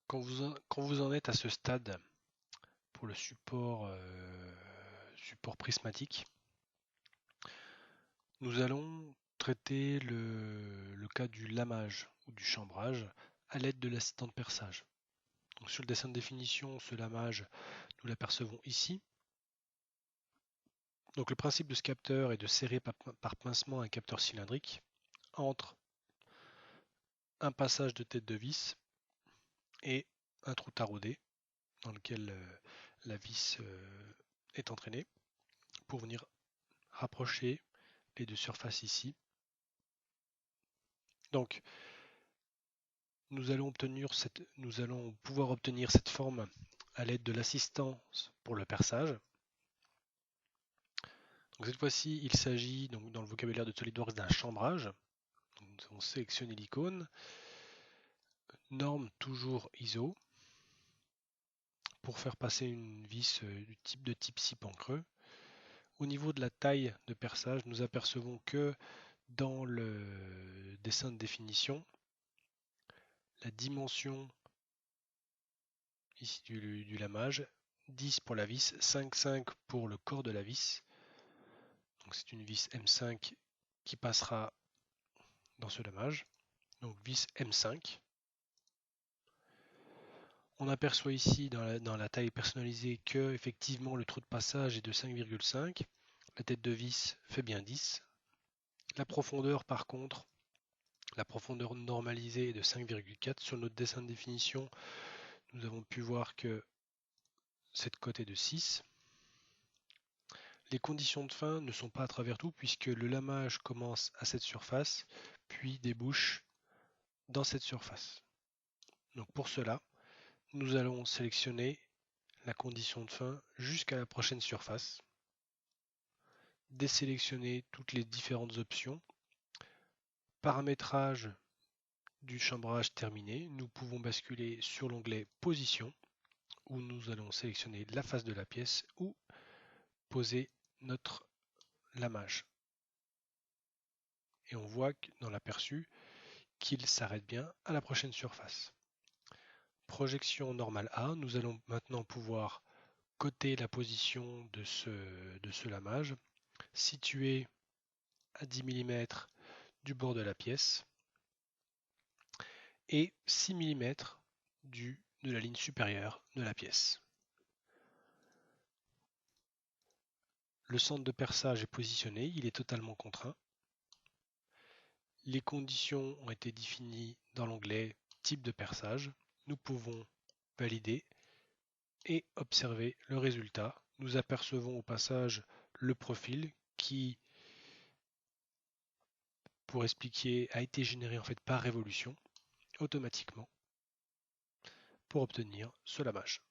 Quand vous en êtes à ce stade pour le support prismatique, nous allons traiter le cas du lamage ou du chambrage à l'aide de l'assistant de perçage. Donc sur le dessin de définition, ce lamage, nous l'apercevons ici. Donc le principe de ce capteur est de serrer par pincement un capteur cylindrique entre un passage de tête de vis et un trou taraudé dans lequel la vis est entraînée pour venir rapprocher les deux surfaces ici. Donc nous allons pouvoir obtenir cette forme à l'aide de l'assistance pour le perçage. Donc cette fois-ci, il s'agit donc dans le vocabulaire de SolidWorks d'un chambrage. Donc, nous allons sélectionner l'icône, norme toujours ISO pour faire passer une vis de type scie creux. Au niveau de la taille de perçage, nous apercevons que dans le dessin de définition, la dimension ici du lamage, 10 pour la vis, 5,5 pour le corps de la vis. Donc c'est une vis M5 qui passera dans ce lamage. Donc vis M5. On aperçoit ici dans la taille personnalisée que effectivement le trou de passage est de 5,5. La tête de vis fait bien 10. La profondeur par contre, la profondeur normalisée est de 5,4. Sur notre dessin de définition, nous avons pu voir que cette cote est de 6. Les conditions de fin ne sont pas à travers tout puisque le lamage commence à cette surface puis débouche dans cette surface. Donc pour cela, nous allons sélectionner la condition de fin jusqu'à la prochaine surface, désélectionner toutes les différentes options, paramétrage du chambrage terminé, nous pouvons basculer sur l'onglet position où nous allons sélectionner la face de la pièce ou poser notre lamage. Et on voit dans l'aperçu qu'il s'arrête bien à la prochaine surface. Projection normale A, nous allons maintenant pouvoir coter la position de ce lamage, situé à 10 mm du bord de la pièce et 6 mm de la ligne supérieure de la pièce. Le centre de perçage est positionné, il est totalement contraint. Les conditions ont été définies dans l'onglet type de perçage. Nous pouvons valider et observer le résultat. Nous apercevons au passage le profil qui, pour expliquer, a été généré en fait par révolution automatiquement pour obtenir ce lamage.